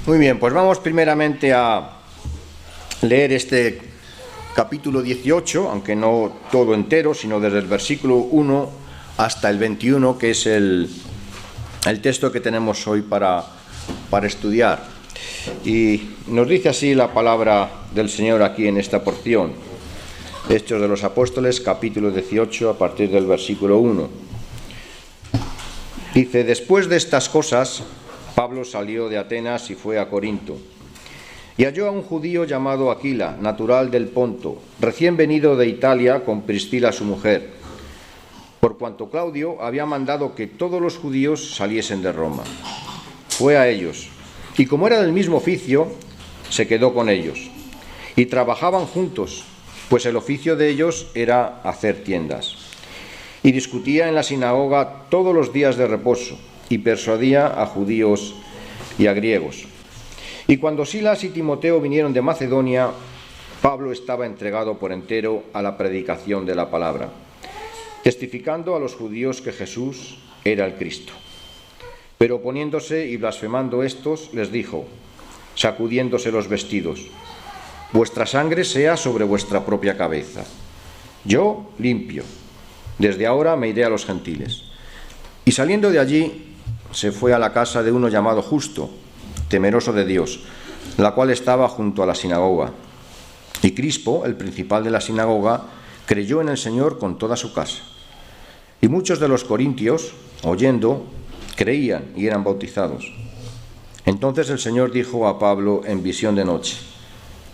Muy bien, pues vamos primeramente a leer este capítulo 18, aunque no todo entero, sino desde el versículo 1 hasta el 21, que es el texto que tenemos hoy para estudiar. Y nos dice así la palabra del Señor aquí en esta porción. Hechos de los Apóstoles, capítulo 18, a partir del versículo 1. Dice: después de estas cosas, Pablo salió de Atenas y fue a Corinto. Y halló a un judío llamado Aquila, natural del Ponto, recién venido de Italia con Priscila su mujer, por cuanto Claudio había mandado que todos los judíos saliesen de Roma. Fue a ellos, y como era del mismo oficio, se quedó con ellos. Y trabajaban juntos, pues el oficio de ellos era hacer tiendas. Y discutía en la sinagoga todos los días de reposo, y persuadía a judíos y a griegos. Y cuando Silas y Timoteo vinieron de Macedonia, Pablo estaba entregado por entero a la predicación de la palabra, testificando a los judíos que Jesús era el Cristo. Pero oponiéndose y blasfemando estos, les dijo, sacudiéndose los vestidos: vuestra sangre sea sobre vuestra propia cabeza. Yo limpio. Desde ahora me iré a los gentiles. Y saliendo de allí, se fue a la casa de uno llamado Justo, temeroso de Dios, la cual estaba junto a la sinagoga. Y Crispo, el principal de la sinagoga, creyó en el Señor con toda su casa. Y muchos de los corintios, oyendo, creían y eran bautizados. Entonces el Señor dijo a Pablo en visión de noche: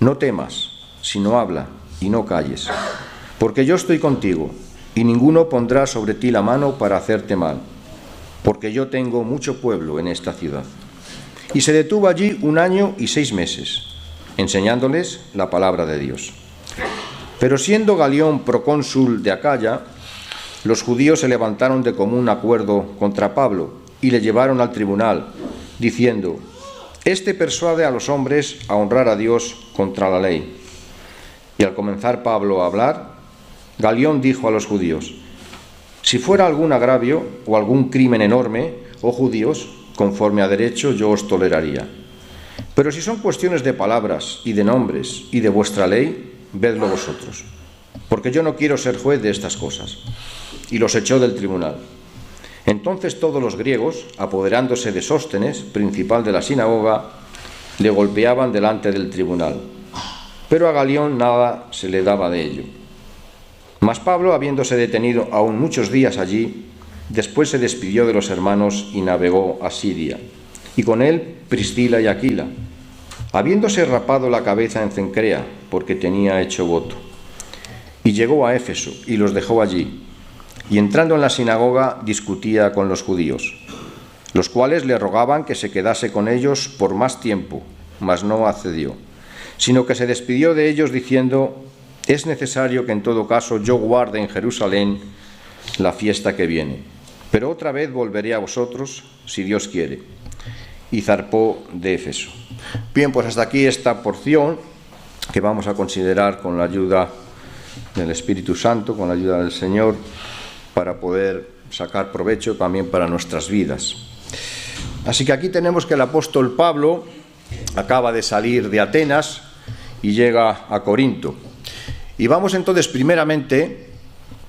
no temas, sino habla y no calles, porque yo estoy contigo, y ninguno pondrá sobre ti la mano para hacerte mal, porque yo tengo mucho pueblo en esta ciudad. Y se detuvo allí 1 año y 6 meses, enseñándoles la palabra de Dios. Pero siendo Galión procónsul de Acaya, los judíos se levantaron de común acuerdo contra Pablo y le llevaron al tribunal, diciendo: este persuade a los hombres a honrar a Dios contra la ley. Y al comenzar Pablo a hablar, Galión dijo a los judíos: si fuera algún agravio o algún crimen enorme, oh judíos, conforme a derecho yo os toleraría. Pero si son cuestiones de palabras y de nombres y de vuestra ley, vedlo vosotros, porque yo no quiero ser juez de estas cosas. Y los echó del tribunal. Entonces todos los griegos, apoderándose de Sóstenes, principal de la sinagoga, le golpeaban delante del tribunal. Pero a Galión nada se le daba de ello. Mas Pablo, habiéndose detenido aún muchos días allí, después se despidió de los hermanos y navegó a Siria, y con él Priscila y Aquila, habiéndose rapado la cabeza en Cencrea, porque tenía hecho voto. Y llegó a Éfeso y los dejó allí, y entrando en la sinagoga discutía con los judíos, los cuales le rogaban que se quedase con ellos por más tiempo, mas no accedió, sino que se despidió de ellos diciendo: es necesario que en todo caso yo guarde en Jerusalén la fiesta que viene, pero otra vez volveré a vosotros, si Dios quiere. Y zarpó de Éfeso. Bien, pues hasta aquí esta porción que vamos a considerar con la ayuda del Espíritu Santo, con la ayuda del Señor, para poder sacar provecho también para nuestras vidas. Así que aquí tenemos que el apóstol Pablo acaba de salir de Atenas y llega a Corinto. Y vamos entonces primeramente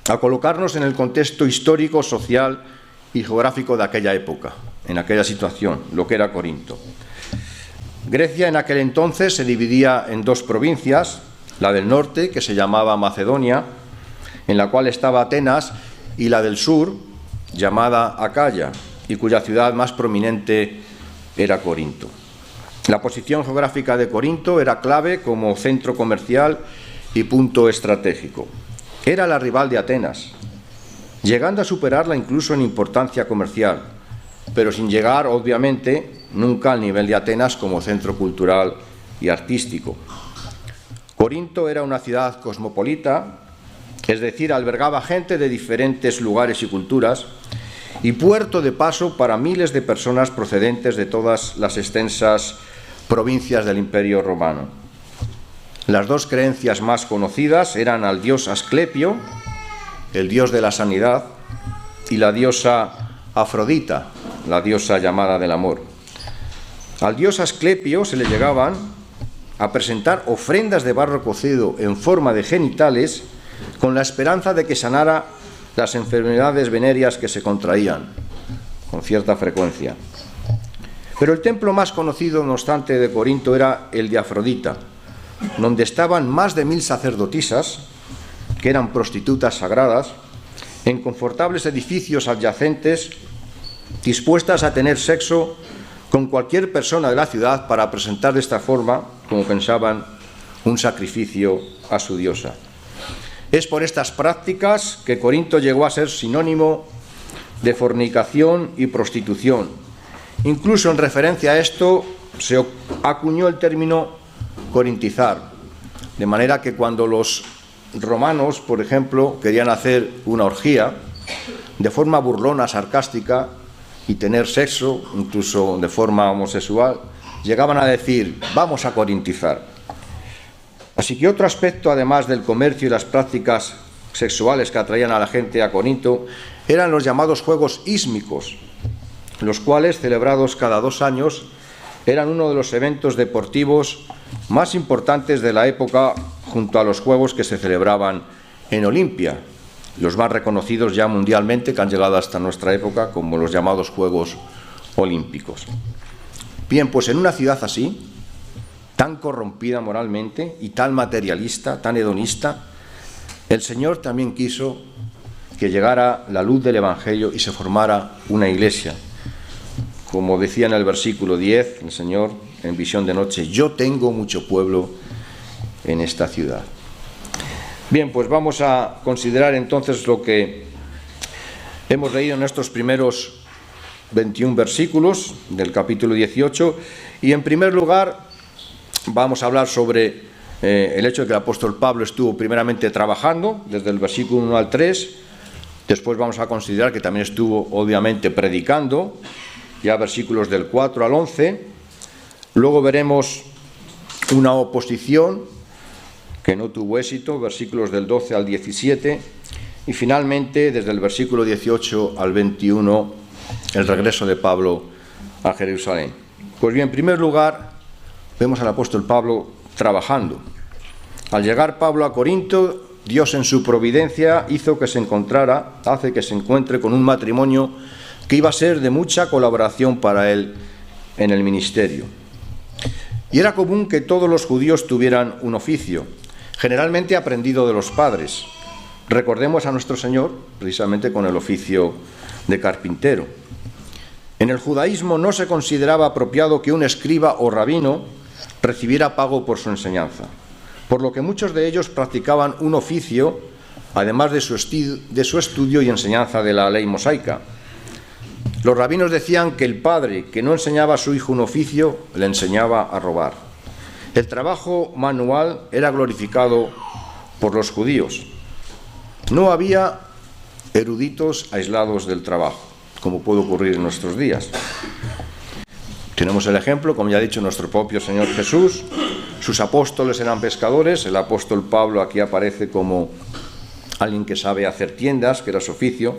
a colocarnos en el contexto histórico, social y geográfico de aquella época, en aquella situación, lo que era Corinto. Grecia en aquel entonces se dividía en 2 provincias, la del norte, que se llamaba Macedonia, en la cual estaba Atenas, y la del sur, llamada Acaya, y cuya ciudad más prominente era Corinto. La posición geográfica de Corinto era clave como centro comercial y punto estratégico. Era la rival de Atenas, llegando a superarla incluso en importancia comercial, pero sin llegar, obviamente, nunca al nivel de Atenas como centro cultural y artístico. Corinto era una ciudad cosmopolita, es decir, albergaba gente de diferentes lugares y culturas, y puerto de paso para miles de personas procedentes de todas las extensas provincias del Imperio Romano. Las 2 creencias más conocidas eran al dios Asclepio, el dios de la sanidad, y la diosa Afrodita, la diosa llamada del amor. Al dios Asclepio se le llegaban a presentar ofrendas de barro cocido en forma de genitales con la esperanza de que sanara las enfermedades venéreas que se contraían con cierta frecuencia. Pero el templo más conocido, no obstante, de Corinto era el de Afrodita, donde estaban más de 1000 sacerdotisas, que eran prostitutas sagradas, en confortables edificios adyacentes, dispuestas a tener sexo con cualquier persona de la ciudad para presentar de esta forma, como pensaban, un sacrificio a su diosa. Es por estas prácticas que Corinto llegó a ser sinónimo de fornicación y prostitución. Incluso en referencia a esto se acuñó el término corintizar, de manera que cuando los romanos, por ejemplo, querían hacer una orgía, de forma burlona, sarcástica, y tener sexo, incluso de forma homosexual, llegaban a decir, vamos a corintizar. Así que otro aspecto, además del comercio y las prácticas sexuales que atraían a la gente a Corinto, eran los llamados juegos ísmicos, los cuales, celebrados cada 2 años, eran uno de los eventos deportivos más importantes de la época, junto a los juegos que se celebraban en Olimpia, los más reconocidos ya mundialmente, que han llegado hasta nuestra época, como los llamados Juegos Olímpicos. Bien, pues en una ciudad así, tan corrompida moralmente y tan materialista, tan hedonista, el Señor también quiso que llegara la luz del Evangelio y se formara una iglesia. Como decía en el versículo 10, el Señor, en visión de noche, yo tengo mucho pueblo en esta ciudad. Bien, pues vamos a considerar entonces lo que hemos leído en estos primeros 21 versículos del capítulo 18, y en primer lugar vamos a hablar sobre el hecho de que el apóstol Pablo estuvo primeramente trabajando desde el versículo 1 al 3, después vamos a considerar que también estuvo obviamente predicando, ya versículos del 4 al 11, luego veremos una oposición que no tuvo éxito, versículos del 12 al 17, y finalmente, desde el versículo 18 al 21, el regreso de Pablo a Jerusalén. Pues bien, en primer lugar, vemos al apóstol Pablo trabajando. Al llegar Pablo a Corinto, Dios en su providencia hace que se encuentre con un matrimonio que iba a ser de mucha colaboración para él en el ministerio. Y era común que todos los judíos tuvieran un oficio, generalmente aprendido de los padres. Recordemos a nuestro Señor precisamente con el oficio de carpintero. En el judaísmo no se consideraba apropiado que un escriba o rabino recibiera pago por su enseñanza, por lo que muchos de ellos practicaban un oficio, además de su estudio y enseñanza de la ley mosaica. Los rabinos decían que el padre que no enseñaba a su hijo un oficio le enseñaba a robar. El trabajo manual era glorificado por los judíos. No había eruditos aislados del trabajo, como puede ocurrir en nuestros días. Tenemos el ejemplo, como ya ha dicho nuestro propio Señor Jesús, sus apóstoles eran pescadores, el apóstol Pablo aquí aparece como alguien que sabe hacer tiendas, que era su oficio.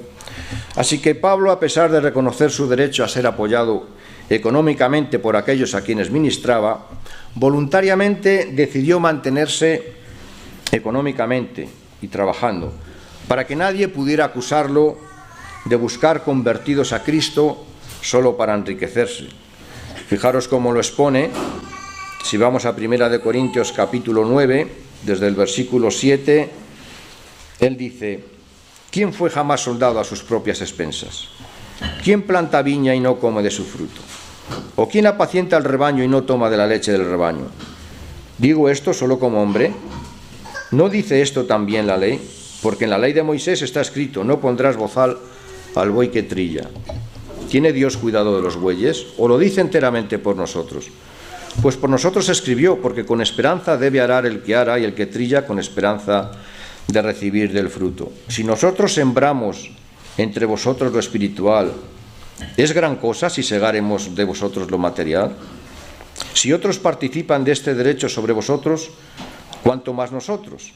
Así que Pablo, a pesar de reconocer su derecho a ser apoyado económicamente por aquellos a quienes ministraba, voluntariamente decidió mantenerse económicamente y trabajando, para que nadie pudiera acusarlo de buscar convertidos a Cristo solo para enriquecerse. Fijaros cómo lo expone, si vamos a 1 Corintios capítulo 9, desde el versículo 7, él dice: ¿quién fue jamás soldado a sus propias expensas? ¿Quién planta viña y no come de su fruto? ¿O quién apacienta el rebaño y no toma de la leche del rebaño? ¿Digo esto solo como hombre? ¿No dice esto también la ley? Porque en la ley de Moisés está escrito: no pondrás bozal al buey que trilla. ¿Tiene Dios cuidado de los bueyes? ¿O lo dice enteramente por nosotros? Pues por nosotros escribió, porque con esperanza debe arar el que ara y el que trilla con esperanza de recibir del fruto. Si nosotros sembramos entre vosotros lo espiritual, ¿es gran cosa si segaremos de vosotros lo material? Si otros participan de este derecho sobre vosotros, ¿cuánto más nosotros?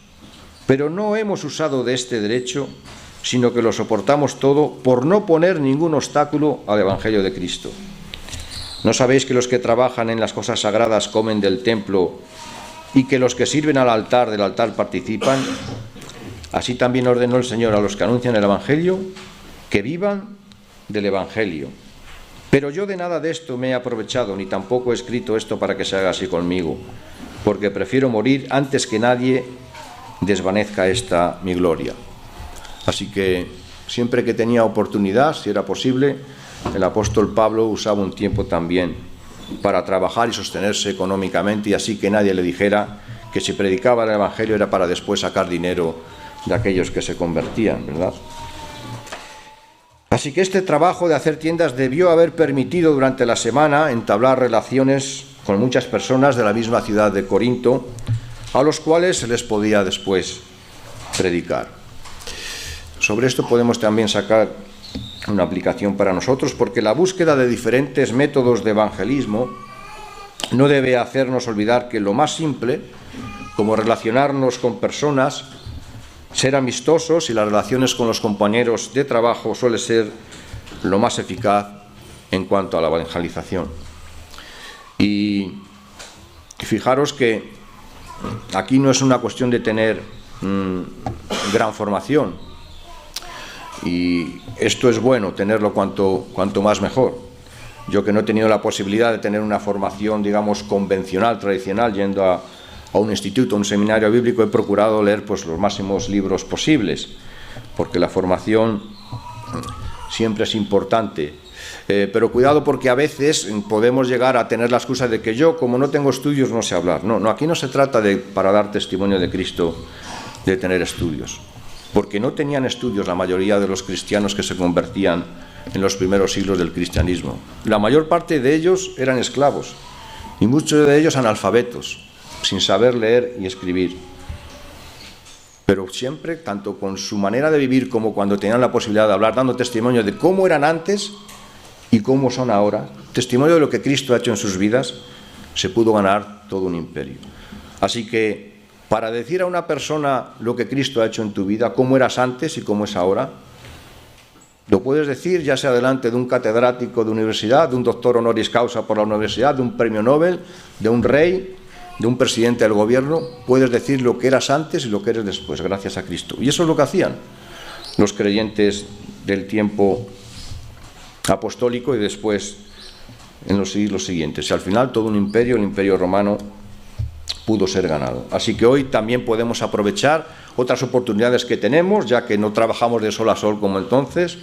Pero no hemos usado de este derecho, sino que lo soportamos todo por no poner ningún obstáculo al Evangelio de Cristo. ¿No sabéis que los que trabajan en las cosas sagradas comen del templo y que los que sirven al altar del altar participan? Así también ordenó el Señor a los que anuncian el Evangelio que vivan del Evangelio. Pero yo de nada de esto me he aprovechado, ni tampoco he escrito esto para que se haga así conmigo, porque prefiero morir antes que nadie desvanezca esta mi gloria. Así que siempre que tenía oportunidad, si era posible, el apóstol Pablo usaba un tiempo también para trabajar y sostenerse económicamente, y así que nadie le dijera que si predicaba el Evangelio era para después sacar dinero de aquellos que se convertían, ¿verdad? Así que este trabajo de hacer tiendas debió haber permitido durante la semana entablar relaciones con muchas personas de la misma ciudad de Corinto, a los cuales se les podía después predicar. Sobre esto podemos también sacar una aplicación para nosotros, porque la búsqueda de diferentes métodos de evangelismo no debe hacernos olvidar que lo más simple, como relacionarnos con personas, ser amistosos y las relaciones con los compañeros de trabajo, suele ser lo más eficaz en cuanto a la evangelización. Y fijaros que aquí no es una cuestión de tener gran formación, y esto es bueno, tenerlo cuanto más mejor. Yo, que no he tenido la posibilidad de tener una formación, digamos, convencional, tradicional, yendo a un instituto, a un seminario bíblico, he procurado leer pues los máximos libros posibles, porque la formación siempre es importante. Pero cuidado, porque a veces podemos llegar a tener la excusa de que yo, como no tengo estudios, no sé hablar. No, aquí no se trata de, para dar testimonio de Cristo, de tener estudios, porque no tenían estudios la mayoría de los cristianos que se convertían en los primeros siglos del cristianismo. La mayor parte de ellos eran esclavos, y muchos de ellos analfabetos, sin saber leer y escribir. Pero siempre, tanto con su manera de vivir como cuando tenían la posibilidad de hablar, dando testimonio de cómo eran antes y cómo son ahora, testimonio de lo que Cristo ha hecho en sus vidas, se pudo ganar todo un imperio. Así que, para decir a una persona lo que Cristo ha hecho en tu vida, cómo eras antes y cómo es ahora, lo puedes decir ya sea delante de un catedrático de universidad, de un doctor honoris causa por la universidad, de un premio Nobel, de un rey, de un presidente del gobierno. Puedes decir lo que eras antes y lo que eres después, gracias a Cristo. Y eso es lo que hacían los creyentes del tiempo apostólico y después en los siglos siguientes. Y al final todo un imperio, el imperio romano, pudo ser ganado. Así que hoy también podemos aprovechar otras oportunidades que tenemos, ya que no trabajamos de sol a sol como entonces,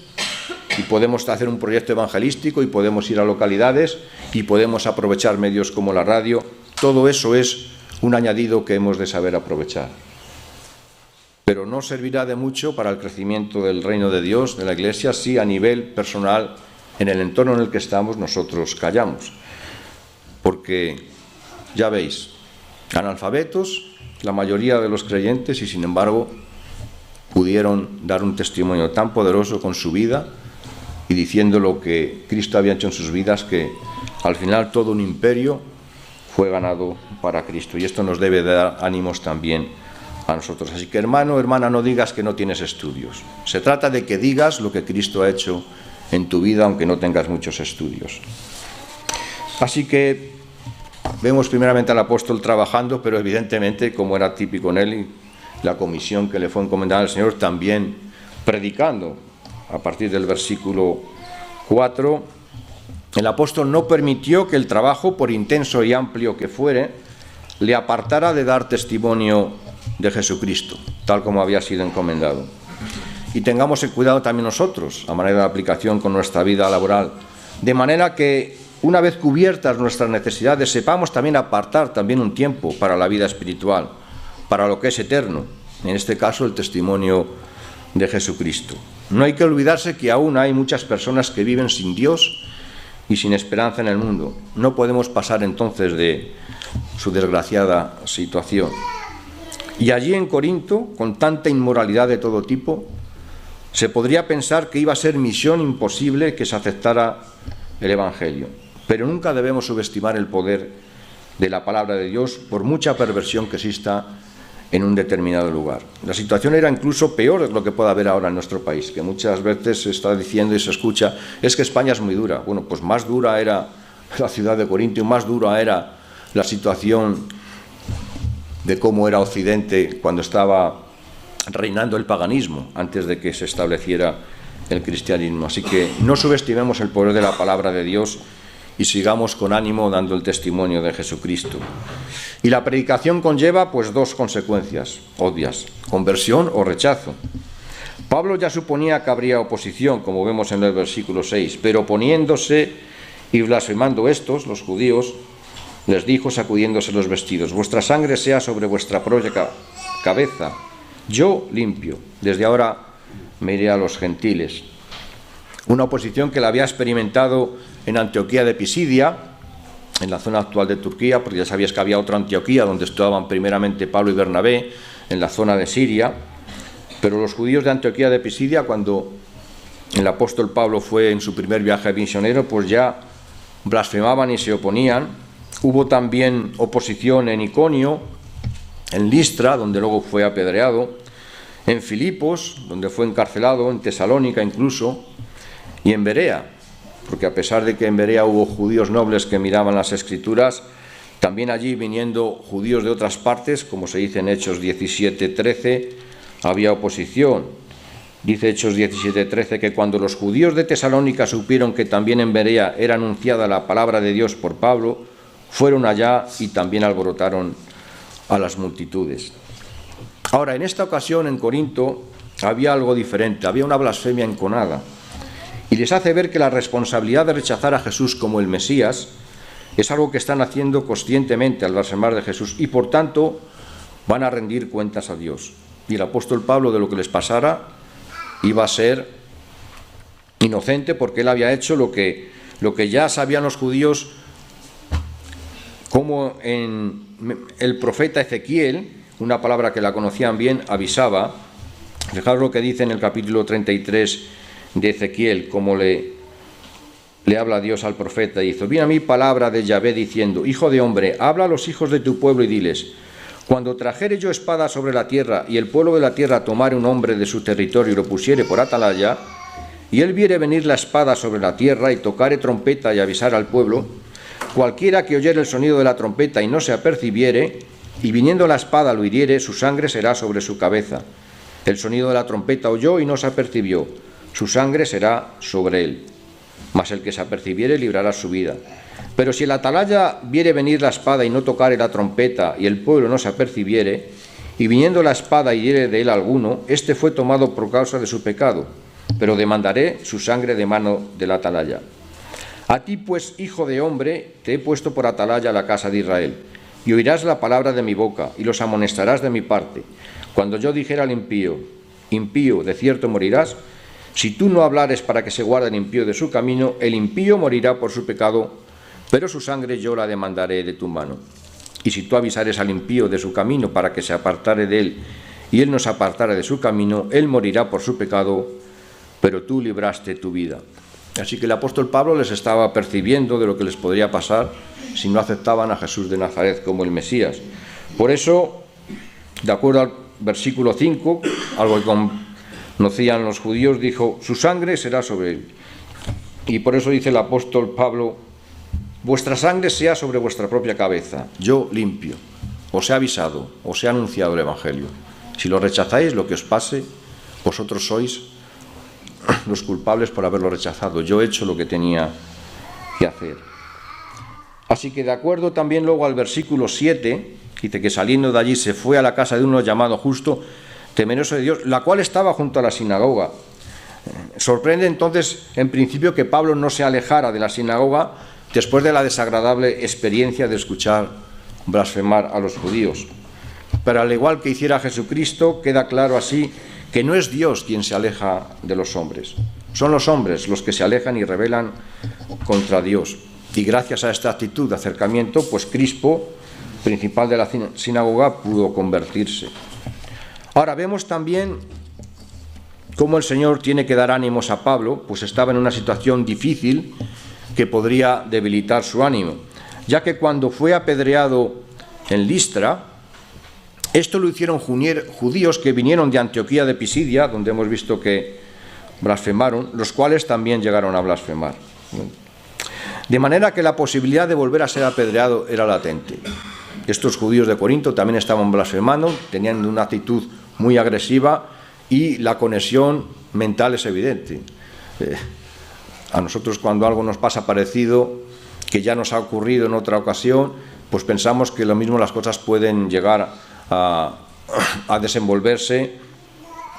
y podemos hacer un proyecto evangelístico y podemos ir a localidades y podemos aprovechar medios como la radio. Todo eso es un añadido que hemos de saber aprovechar. Pero no servirá de mucho para el crecimiento del reino de Dios, de la Iglesia, si a nivel personal, en el entorno en el que estamos, nosotros callamos. Porque, ya veis, analfabetos, la mayoría de los creyentes, y sin embargo pudieron dar un testimonio tan poderoso con su vida y diciendo lo que Cristo había hecho en sus vidas, que al final todo un imperio fue ganado para Cristo. Y esto nos debe dar ánimos también a nosotros. Así que, hermano, hermana, no digas que no tienes estudios. Se trata de que digas lo que Cristo ha hecho en tu vida, aunque no tengas muchos estudios. Así que vemos primeramente al apóstol trabajando, pero evidentemente, como era típico en él, y la comisión que le fue encomendada al Señor, también predicando. A partir del versículo 4, el apóstol no permitió que el trabajo, por intenso y amplio que fuere, le apartara de dar testimonio de Jesucristo, tal como había sido encomendado. Y tengamos el cuidado también nosotros, a manera de aplicación con nuestra vida laboral, de manera que, una vez cubiertas nuestras necesidades, sepamos también apartar también un tiempo para la vida espiritual, para lo que es eterno, en este caso el testimonio de Jesucristo. No hay que olvidarse que aún hay muchas personas que viven sin Dios y sin esperanza en el mundo. No podemos pasar entonces de su desgraciada situación. Y allí en Corinto, con tanta inmoralidad de todo tipo, se podría pensar que iba a ser misión imposible que se aceptara el Evangelio. Pero nunca debemos subestimar el poder de la palabra de Dios, por mucha perversión que exista en un determinado lugar. La situación era incluso peor de lo que puede haber ahora en nuestro país, que muchas veces se está diciendo y se escucha, es que España es muy dura. Bueno, pues más dura era la ciudad de Corinto, y más dura era la situación de cómo era Occidente cuando estaba reinando el paganismo, antes de que se estableciera el cristianismo. Así que no subestimemos el poder de la palabra de Dios y sigamos con ánimo dando el testimonio de Jesucristo. Y la predicación conlleva pues dos consecuencias obvias: conversión o rechazo. Pablo ya suponía que habría oposición, como vemos en el versículo 6, pero oponiéndose y blasfemando estos, los judíos, les dijo sacudiéndose los vestidos: vuestra sangre sea sobre vuestra propia cabeza, yo limpio, desde ahora me iré a los gentiles. Una oposición que la había experimentado en Antioquía de Pisidia, en la zona actual de Turquía, porque ya sabías que había otra Antioquía donde estaban primeramente Pablo y Bernabé, en la zona de Siria. Pero los judíos de Antioquía de Pisidia, cuando el apóstol Pablo fue en su primer viaje misionero, pues ya blasfemaban y se oponían. Hubo también oposición en Iconio, en Listra, donde luego fue apedreado, en Filipos, donde fue encarcelado, en Tesalónica incluso, y en Berea, porque a pesar de que en Berea hubo judíos nobles que miraban las Escrituras, también allí viniendo judíos de otras partes, como se dice en Hechos 17:13, había oposición. Dice Hechos 17:13 que cuando los judíos de Tesalónica supieron que también en Berea era anunciada la palabra de Dios por Pablo, fueron allá y también alborotaron a las multitudes. Ahora, en esta ocasión en Corinto había algo diferente, había una blasfemia enconada, y les hace ver que la responsabilidad de rechazar a Jesús como el Mesías es algo que están haciendo conscientemente al blasfemar de Jesús, y por tanto van a rendir cuentas a Dios. Y el apóstol Pablo, de lo que les pasara, iba a ser inocente, porque él había hecho lo que ya sabían los judíos, como en el profeta Ezequiel, una palabra que la conocían bien, avisaba. Fijaos lo que dice en el capítulo 33 de Ezequiel, como le habla Dios al profeta. Dice: viene a mí palabra de Yahvé diciendo: hijo de hombre, habla a los hijos de tu pueblo y diles: cuando trajere yo espada sobre la tierra, y el pueblo de la tierra tomare un hombre de su territorio y lo pusiere por atalaya, y él viere venir la espada sobre la tierra, y tocare trompeta y avisar al pueblo, cualquiera que oyere el sonido de la trompeta y no se apercibiere, y viniendo la espada lo hiriere, su sangre será sobre su cabeza. El sonido de la trompeta oyó y no se apercibió, su sangre será sobre él. Mas el que se apercibiere librará su vida. Pero si el atalaya viere venir la espada y no tocare la trompeta, y el pueblo no se apercibiere, y viniendo la espada hiriere de él alguno, éste fue tomado por causa de su pecado, pero demandaré su sangre de mano del atalaya. A ti pues, hijo de hombre, te he puesto por atalaya a la casa de Israel, y oirás la palabra de mi boca, y los amonestarás de mi parte. Cuando yo dijera al impío: impío, de cierto morirás, si tú no hablares para que se guarde el impío de su camino, el impío morirá por su pecado, pero su sangre yo la demandaré de tu mano. Y si tú avisares al impío de su camino para que se apartare de él, y él no se apartare de su camino, él morirá por su pecado, pero tú libraste tu vida. Así que el apóstol Pablo les estaba percibiendo de lo que les podría pasar si no aceptaban a Jesús de Nazaret como el Mesías. Por eso, de acuerdo al versículo 5, algo que conocían los judíos, dijo: su sangre será sobre él. Y por eso dice el apóstol Pablo: vuestra sangre sea sobre vuestra propia cabeza, yo limpio. Os he avisado, os he anunciado el Evangelio. Si lo rechazáis, lo que os pase, vosotros sois los culpables por haberlo rechazado. Yo he hecho lo que tenía que hacer. Así que, de acuerdo también luego al versículo 7, dice que saliendo de allí se fue a la casa de uno llamado Justo, temeroso de Dios, la cual estaba junto a la sinagoga. Sorprende entonces en principio que Pablo no se alejara de la sinagoga después de la desagradable experiencia de escuchar blasfemar a los judíos. Pero al igual que hiciera Jesucristo, queda claro así que no es Dios quien se aleja de los hombres. Son los hombres los que se alejan y rebelan contra Dios. Y gracias a esta actitud de acercamiento, pues Crispo, principal de la sinagoga, pudo convertirse. Ahora vemos también cómo el Señor tiene que dar ánimos a Pablo, pues estaba en una situación difícil que podría debilitar su ánimo, ya que cuando fue apedreado en Listra, esto lo hicieron judíos que vinieron de Antioquía de Pisidia, donde hemos visto que blasfemaron, los cuales también llegaron a blasfemar. de manera que la posibilidad de volver a ser apedreado era latente. Estos judíos de Corinto también estaban blasfemando, tenían una actitud muy agresiva y la conexión mental es evidente. A nosotros, cuando algo nos pasa parecido, que ya nos ha ocurrido en otra ocasión, pues pensamos que lo mismo las cosas pueden llegar a desenvolverse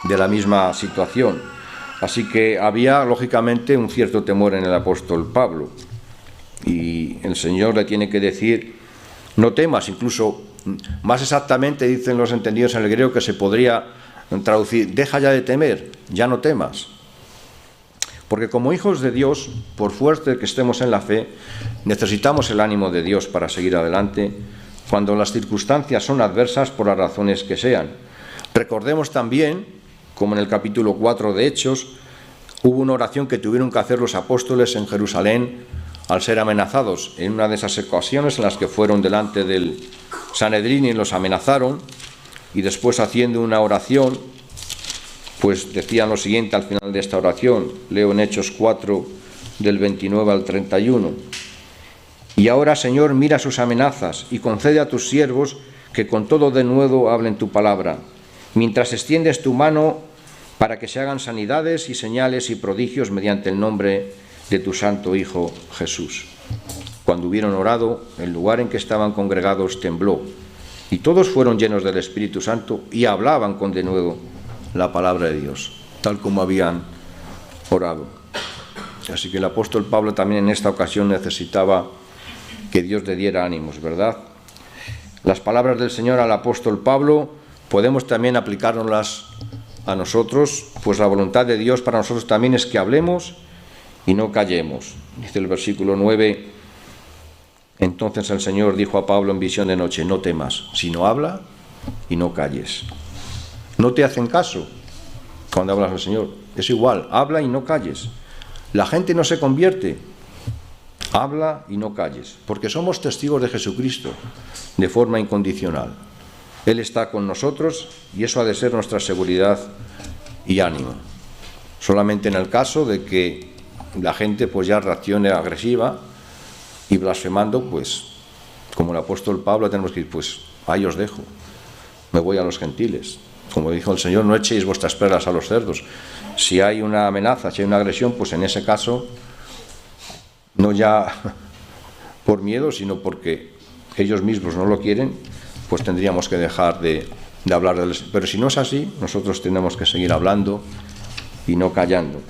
de la misma situación. Así que había, lógicamente, un cierto temor en el apóstol Pablo. Y el Señor le tiene que decir: no temas. Incluso más exactamente dicen los entendidos en el griego que se podría traducir: deja ya de temer, ya no temas. Porque como hijos de Dios, por fuerte que estemos en la fe, necesitamos el ánimo de Dios para seguir adelante cuando las circunstancias son adversas por las razones que sean. Recordemos también, como en el capítulo 4 de Hechos, hubo una oración que tuvieron que hacer los apóstoles en Jerusalén al ser amenazados, en una de esas ocasiones en las que fueron delante del Sanedrín y los amenazaron, y después, haciendo una oración, pues decían lo siguiente al final de esta oración. Leo en Hechos 4, del 29 al 31. Y ahora, Señor, mira sus amenazas y concede a tus siervos que con todo denuedo hablen tu palabra, mientras extiendes tu mano para que se hagan sanidades y señales y prodigios mediante el nombre de tu santo Hijo Jesús. Cuando hubieron orado, el lugar en que estaban congregados tembló, y todos fueron llenos del Espíritu Santo y hablaban con denuedo la palabra de Dios, tal como habían orado. Así que el apóstol Pablo también en esta ocasión necesitaba que Dios le diera ánimos, ¿verdad? Las palabras del Señor al apóstol Pablo podemos también aplicárnoslas a nosotros, pues la voluntad de Dios para nosotros también es que hablemos y no callemos. Dice el versículo 9: entonces el Señor dijo a Pablo en visión de noche: no temas, sino habla y no calles. No te hacen caso cuando hablas al Señor. Es igual, habla y no calles. La gente no se convierte. Habla y no calles, porque somos testigos de Jesucristo de forma incondicional. Él está con nosotros y eso ha de ser nuestra seguridad y ánimo. Solamente en el caso de que la gente pues ya reaccione agresiva y blasfemando, pues como el apóstol Pablo tenemos que ir, pues ahí os dejo, me voy a los gentiles. Como dijo el Señor: no echéis vuestras perlas a los cerdos. Si hay una amenaza, si hay una agresión, pues en ese caso, no ya por miedo, sino porque ellos mismos no lo quieren, pues tendríamos que dejar de hablar de él. Pero si no es así, nosotros tenemos que seguir hablando y no callando.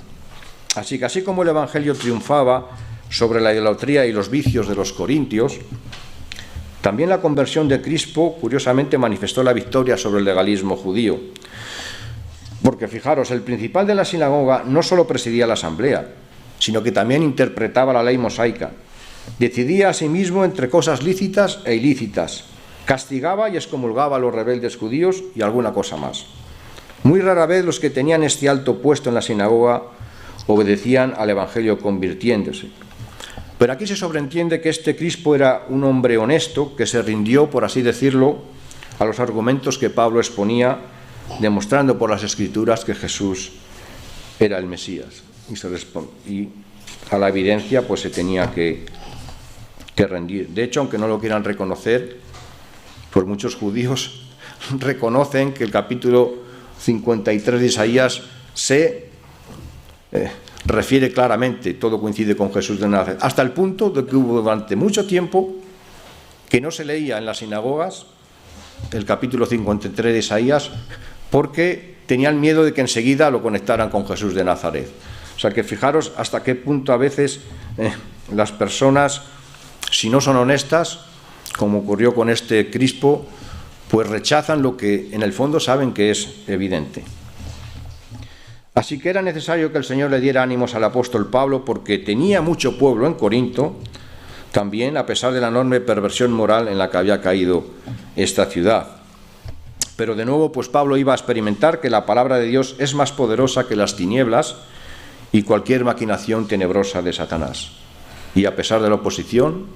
Así que así como el Evangelio triunfaba sobre la idolatría y los vicios de los corintios, también la conversión de Crispo, curiosamente, manifestó la victoria sobre el legalismo judío. Porque fijaros, el principal de la sinagoga no solo presidía la asamblea, sino que también interpretaba la ley mosaica. Decidía a sí mismo entre cosas lícitas e ilícitas. Castigaba y excomulgaba a los rebeldes judíos y alguna cosa más. Muy rara vez los que tenían este alto puesto en la sinagoga obedecían al Evangelio convirtiéndose. Pero aquí se sobreentiende que este Crispo era un hombre honesto que se rindió, por así decirlo, a los argumentos que Pablo exponía, demostrando por las Escrituras que Jesús era el Mesías. Y a la evidencia pues se tenía que rendir. De hecho, aunque no lo quieran reconocer, pues muchos judíos reconocen que el capítulo 53 de Isaías se refiere claramente, todo coincide con Jesús de Nazaret, hasta el punto de que hubo durante mucho tiempo que no se leía en las sinagogas el capítulo 53 de Isaías porque tenían miedo de que enseguida lo conectaran con Jesús de Nazaret. O sea que fijaros hasta qué punto a veces las personas, si no son honestas, como ocurrió con este Crispo, pues rechazan lo que en el fondo saben que es evidente. Así que era necesario que el Señor le diera ánimos al apóstol Pablo, porque tenía mucho pueblo en Corinto, también a pesar de la enorme perversión moral en la que había caído esta ciudad. Pero de nuevo, pues Pablo iba a experimentar que la palabra de Dios es más poderosa que las tinieblas y cualquier maquinación tenebrosa de Satanás. Y a pesar de la oposición,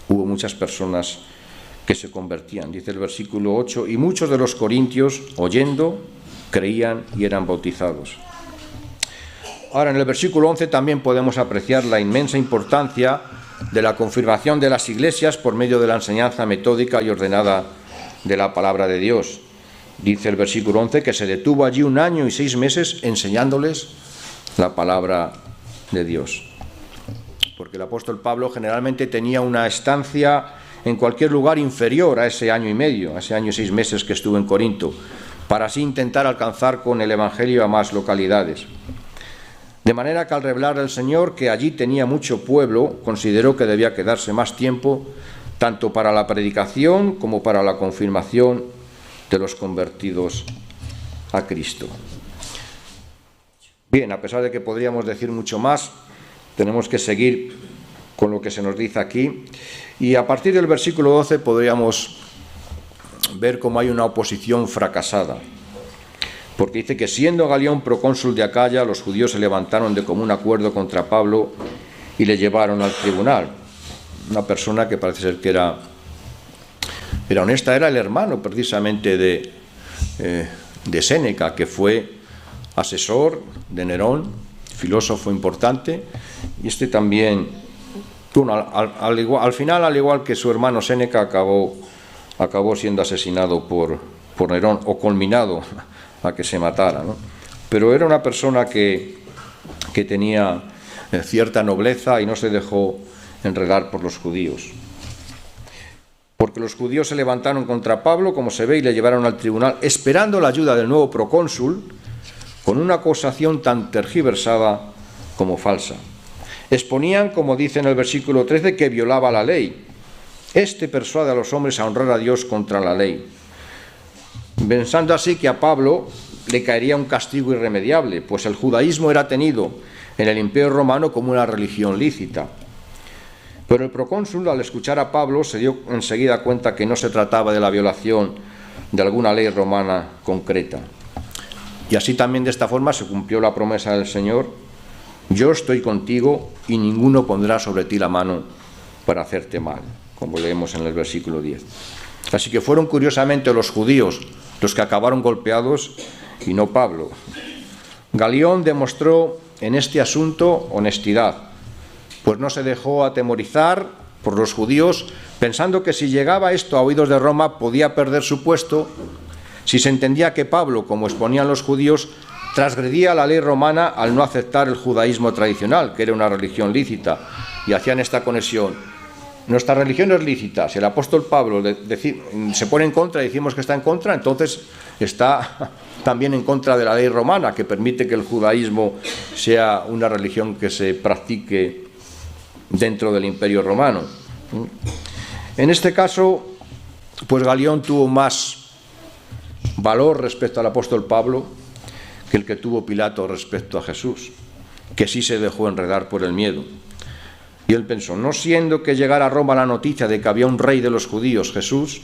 hubo muchas personas que se convertían. Dice el versículo 8: y muchos de los corintios, oyendo, creían y eran bautizados. Ahora, en el versículo 11 también podemos apreciar la inmensa importancia de la confirmación de las iglesias por medio de la enseñanza metódica y ordenada de la palabra de Dios. Dice el versículo 11 que se detuvo allí 1 año y 6 meses enseñándoles la palabra de Dios. Porque el apóstol Pablo generalmente tenía una estancia en cualquier lugar inferior a ese año y medio, a ese año y 6 meses que estuvo en Corinto, para así intentar alcanzar con el Evangelio a más localidades. De manera que al revelar al Señor que allí tenía mucho pueblo, consideró que debía quedarse más tiempo, tanto para la predicación como para la confirmación de los convertidos a Cristo. Bien, a pesar de que podríamos decir mucho más, tenemos que seguir con lo que se nos dice aquí. Y a partir del versículo 12 podríamos ver cómo hay una oposición fracasada. Porque dice que siendo Galión procónsul de Acaya, los judíos se levantaron de común acuerdo contra Pablo y le llevaron al tribunal. Una persona que parece ser que era honesta, era el hermano precisamente de Séneca, que fue asesor de Nerón, filósofo importante, y este también, al final, al igual que su hermano Séneca, acabó siendo asesinado por Nerón, o culminado a que se matara, ¿no? Pero era una persona que tenía cierta nobleza y no se dejó enredar por los judíos. Porque los judíos se levantaron contra Pablo, como se ve, y le llevaron al tribunal, esperando la ayuda del nuevo procónsul, con una acusación tan tergiversada como falsa. Exponían, como dice en el versículo 13, que violaba la ley. Este persuade a los hombres a honrar a Dios contra la ley, pensando así que a Pablo le caería un castigo irremediable, pues el judaísmo era tenido en el Imperio Romano como una religión lícita. Pero el procónsul, al escuchar a Pablo, se dio enseguida cuenta que no se trataba de la violación de alguna ley romana concreta. Y así también, de esta forma, se cumplió la promesa del Señor: yo estoy contigo y ninguno pondrá sobre ti la mano para hacerte mal, como leemos en el versículo 10. Así que fueron curiosamente los judíos los que acabaron golpeados y no Pablo. Galión demostró en este asunto honestidad, pues no se dejó atemorizar por los judíos, pensando que si llegaba esto a oídos de Roma podía perder su puesto, si se entendía que Pablo, como exponían los judíos, transgredía la ley romana al no aceptar el judaísmo tradicional, que era una religión lícita, y hacían esta conexión: nuestra religión es lícita. Si el apóstol Pablo se pone en contra y decimos que está en contra, entonces está también en contra de la ley romana, que permite que el judaísmo sea una religión que se practique dentro del Imperio Romano. En este caso, pues Galión tuvo más valor respecto al apóstol Pablo que el que tuvo Pilato respecto a Jesús, que sí se dejó enredar por el miedo. Y él pensó: no siendo que llegara a Roma la noticia de que había un rey de los judíos, Jesús,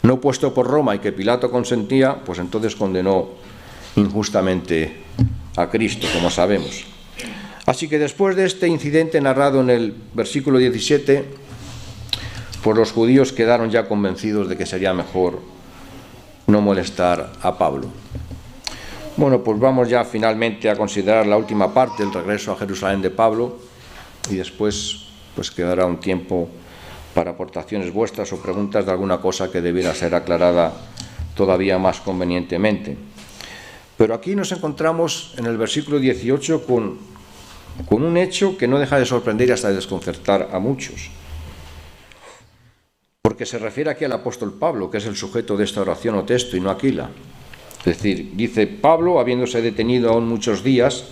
no puesto por Roma, y que Pilato consentía, pues entonces condenó injustamente a Cristo, como sabemos. Así que después de este incidente narrado en el versículo 17, pues los judíos quedaron ya convencidos de que sería mejor no molestar a Pablo. Bueno, pues vamos ya finalmente a considerar la última parte, el regreso a Jerusalén de Pablo, y después pues quedará un tiempo para aportaciones vuestras o preguntas de alguna cosa que debiera ser aclarada todavía más convenientemente. Pero aquí nos encontramos en el versículo 18 con un hecho que no deja de sorprender y hasta de desconcertar a muchos. Porque se refiere aquí al apóstol Pablo, que es el sujeto de esta oración o texto, y no Aquila. Es decir, dice: Pablo, habiéndose detenido aún muchos días,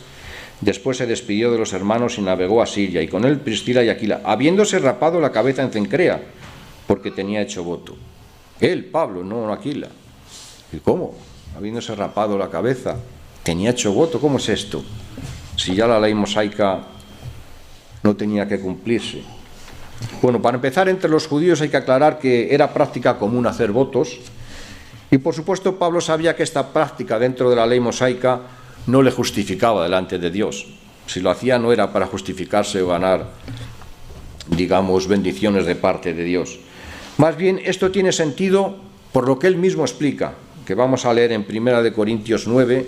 después se despidió de los hermanos y navegó a Siria, y con él Priscila y Aquila, habiéndose rapado la cabeza en Cencrea, porque tenía hecho voto. Él, Pablo, no Aquila. ¿Y cómo? Habiéndose rapado la cabeza, tenía hecho voto. ¿Cómo es esto? Si ya la ley mosaica no tenía que cumplirse. Bueno, para empezar, entre los judíos hay que aclarar que era práctica común hacer votos, y por supuesto Pablo sabía que esta práctica dentro de la ley mosaica no le justificaba delante de Dios. Si lo hacía no era para justificarse o ganar, digamos, bendiciones de parte de Dios. Más bien, esto tiene sentido por lo que él mismo explica, que vamos a leer en 1 Corintios 9,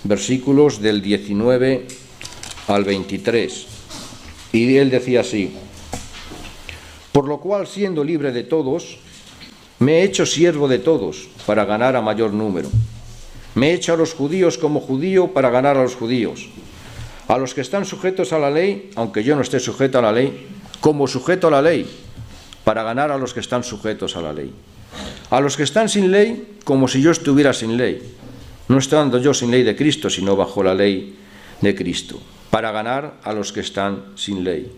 versículos del 19 al 23. Y él decía así: Por lo cual, siendo libre de todos, me he hecho siervo de todos para ganar a mayor número. Me he hecho a los judíos como judío para ganar a los judíos. A los que están sujetos a la ley, aunque yo no esté sujeto a la ley, como sujeto a la ley, para ganar a los que están sujetos a la ley. A los que están sin ley, como si yo estuviera sin ley, no estando yo sin ley de Cristo, sino bajo la ley de Cristo, para ganar a los que están sin ley.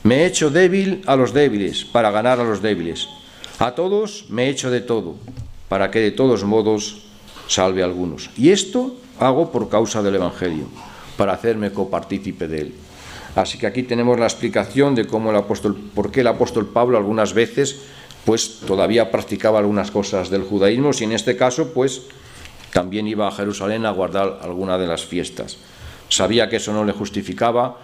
Me he hecho débil a los débiles, para ganar a los débiles. A todos me he hecho de todo, para que de todos modos salve a algunos. Y esto hago por causa del Evangelio, para hacerme copartícipe de él. Así que aquí tenemos la explicación de cómo por qué el apóstol Pablo algunas veces pues todavía practicaba algunas cosas del judaísmo, y en este caso pues también iba a Jerusalén a guardar alguna de las fiestas. Sabía que eso no le justificaba,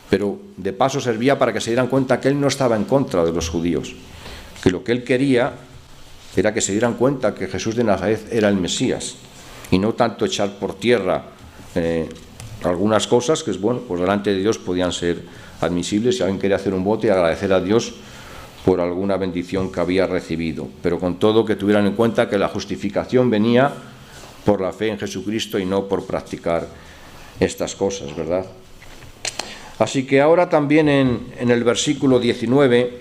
pero de paso servía para que se dieran cuenta que él no estaba en contra de los judíos, que lo que él quería era que se dieran cuenta que Jesús de Nazaret era el Mesías, y no tanto echar por tierra algunas cosas que, bueno, pues delante de Dios podían ser admisibles si alguien quería hacer un voto y agradecer a Dios por alguna bendición que había recibido, pero con todo que tuvieran en cuenta que la justificación venía por la fe en Jesucristo y no por practicar estas cosas, ¿verdad? Así que ahora también en el versículo 19,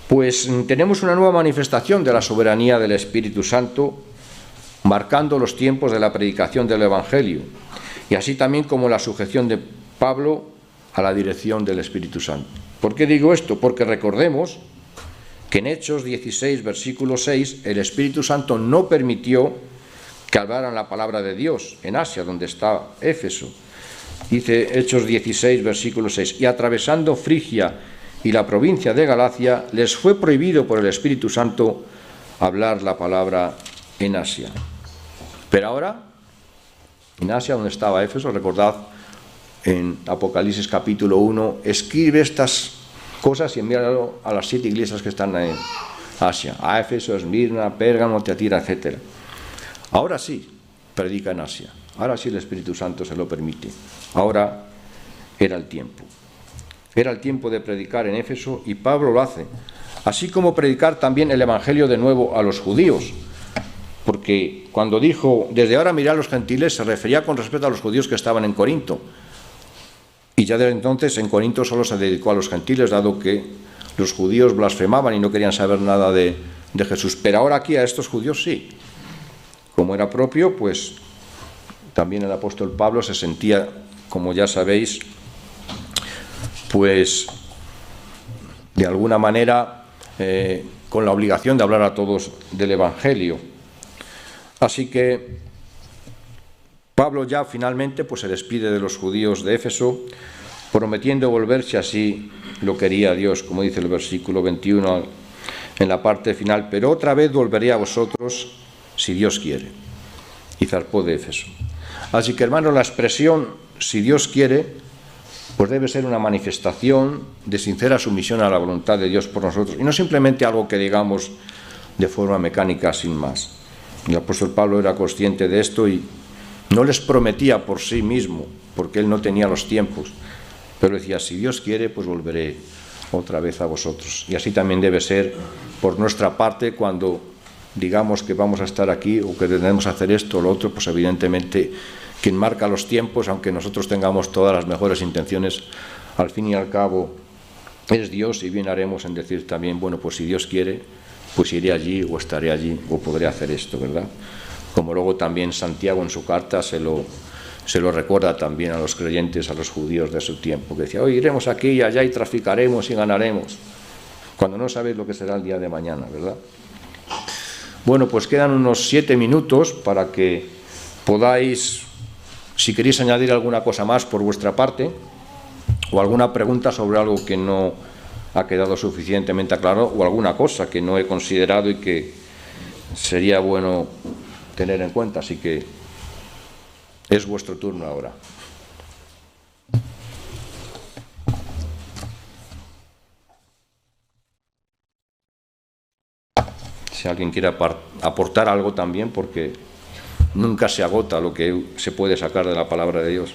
pues tenemos una nueva manifestación de la soberanía del Espíritu Santo, marcando los tiempos de la predicación del Evangelio, y así también como la sujeción de Pablo a la dirección del Espíritu Santo. ¿Por qué digo esto? Porque recordemos que en Hechos 16, versículo 6, el Espíritu Santo no permitió que hablaran la palabra de Dios en Asia, donde está Éfeso. Dice Hechos 16, versículo 6, y atravesando Frigia y la provincia de Galacia, les fue prohibido por el Espíritu Santo hablar la palabra en Asia. Pero ahora, en Asia, donde estaba Éfeso, recordad, en Apocalipsis capítulo 1, escribe estas cosas y envíalo a las 7 iglesias que están en Asia, a Éfeso, Esmirna, Pérgamo, Tiatira, etc. Ahora sí, predica en Asia, ahora sí el Espíritu Santo se lo permite, ahora era el tiempo. Era el tiempo de predicar en Éfeso y Pablo lo hace, así como predicar también el Evangelio de nuevo a los judíos, porque cuando dijo, desde ahora mirad a los gentiles, se refería con respecto a los judíos que estaban en Corinto. Y ya desde entonces en Corinto solo se dedicó a los gentiles, dado que los judíos blasfemaban y no querían saber nada de Jesús. Pero ahora aquí a estos judíos sí. Como era propio, pues también el apóstol Pablo se sentía, como ya sabéis, pues de alguna manera con la obligación de hablar a todos del Evangelio. Así que Pablo ya finalmente pues se despide de los judíos de Éfeso, prometiendo volver si así lo quería Dios, como dice el versículo 21 en la parte final, pero otra vez volveré a vosotros si Dios quiere. Y zarpó de Éfeso. Así que, hermanos, la expresión si Dios quiere pues debe ser una manifestación de sincera sumisión a la voluntad de Dios por nosotros, y no simplemente algo que digamos de forma mecánica sin más. El apóstol Pablo era consciente de esto y no les prometía por sí mismo, porque él no tenía los tiempos, pero decía, si Dios quiere, pues volveré otra vez a vosotros. Y así también debe ser por nuestra parte cuando digamos que vamos a estar aquí o que debemos hacer esto o lo otro, pues evidentemente quien marca los tiempos, aunque nosotros tengamos todas las mejores intenciones, al fin y al cabo es Dios, y bien haremos en decir también, bueno, pues si Dios quiere, pues iré allí o estaré allí o podré hacer esto, ¿verdad? Como luego también Santiago en su carta se lo recuerda también a los creyentes, a los judíos de su tiempo, que decía, hoy iremos aquí y allá y traficaremos y ganaremos, cuando no sabéis lo que será el día de mañana, ¿verdad? Bueno, pues quedan unos 7 minutos para que podáis, si queréis añadir alguna cosa más por vuestra parte, o alguna pregunta sobre algo que no ha quedado suficientemente claro, o alguna cosa que no he considerado y que sería bueno tener en cuenta. Así que es vuestro turno ahora. Si alguien quiere aportar algo también, porque nunca se agota lo que se puede sacar de la palabra de Dios.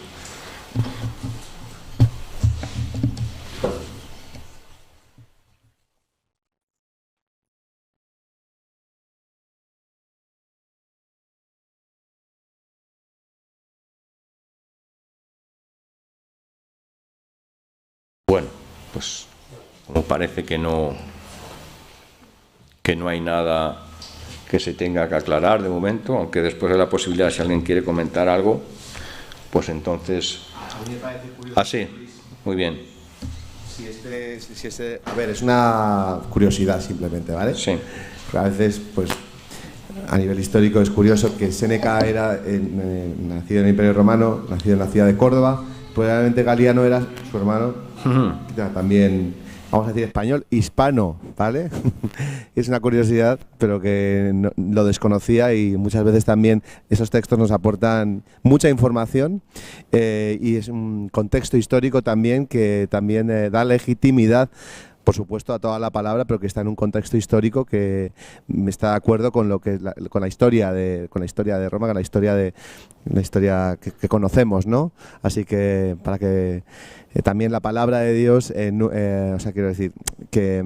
pues como parece que no hay nada que se tenga que aclarar de momento, aunque después de la posibilidad, si alguien quiere comentar algo, pues entonces... A mí me parece curioso. Ah, sí, muy bien. A ver, es una curiosidad simplemente, ¿vale? Sí. A veces, pues, a nivel histórico es curioso que Séneca era nacido en el Imperio Romano, nacido en la ciudad de Córdoba, probablemente Galiano era su hermano, también, vamos a decir español, hispano, ¿vale? Es una curiosidad, pero que no, lo desconocía, y muchas veces también esos textos nos aportan mucha información, y es un contexto histórico también que también da legitimidad, por supuesto, a toda la palabra, pero que está en un contexto histórico que está de acuerdo con lo que con la historia de Roma, con la historia que conocemos, ¿no? Así que para que también la palabra de Dios, o sea, quiero decir que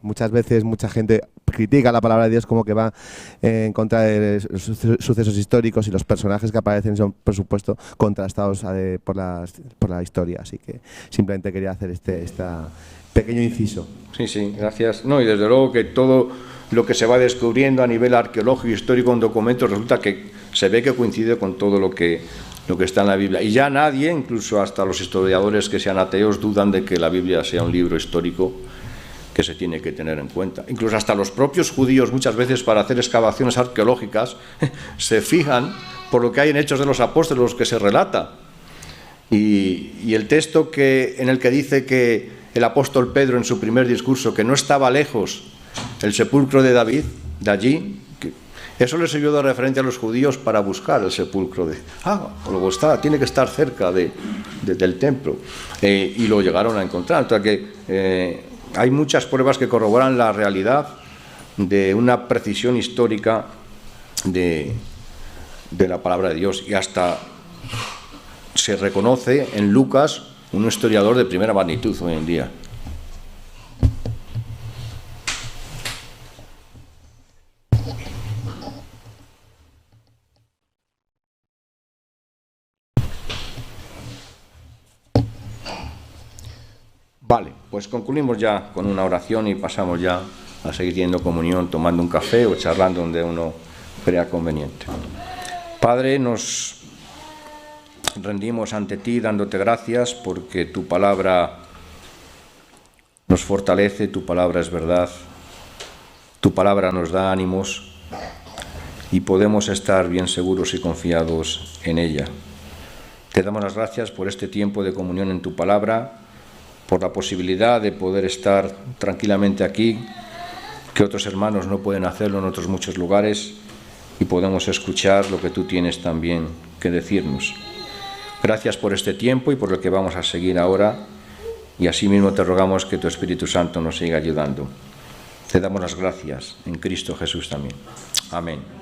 muchas veces mucha gente critica la palabra de Dios como que va en contra de sucesos históricos, y los personajes que aparecen son, por supuesto, contrastados por la historia. Así que simplemente quería hacer esta pequeño inciso. Sí, gracias. No, y desde luego que todo lo que se va descubriendo a nivel arqueológico y histórico en documentos resulta que se ve que coincide con todo lo que está en la Biblia. Y ya nadie, incluso hasta los historiadores que sean ateos, dudan de que la Biblia sea un libro histórico que se tiene que tener en cuenta. Incluso hasta los propios judíos, muchas veces, para hacer excavaciones arqueológicas, se fijan por lo que hay en Hechos de los Apóstoles, los que se relata. Y el texto en el que dice que el apóstol Pedro, en su primer discurso, que no estaba lejos el sepulcro de David, de allí, eso le sirvió de referencia a los judíos para buscar el sepulcro luego tiene que estar cerca del templo, y lo llegaron a encontrar. O sea que hay muchas pruebas que corroboran la realidad de una precisión histórica de la palabra de Dios, y hasta se reconoce en Lucas un historiador de primera magnitud hoy en día. Vale, pues concluimos ya con una oración y pasamos ya a seguir teniendo comunión, tomando un café o charlando donde uno crea conveniente. Padre, nos rendimos ante ti dándote gracias porque tu palabra nos fortalece, tu palabra es verdad, tu palabra nos da ánimos y podemos estar bien seguros y confiados en ella. Te damos las gracias por este tiempo de comunión en tu palabra, por la posibilidad de poder estar tranquilamente aquí, que otros hermanos no pueden hacerlo en otros muchos lugares, y podemos escuchar lo que tú tienes también que decirnos. Gracias por este tiempo y por lo que vamos a seguir ahora, y asimismo te rogamos que tu Espíritu Santo nos siga ayudando. Te damos las gracias en Cristo Jesús también. Amén.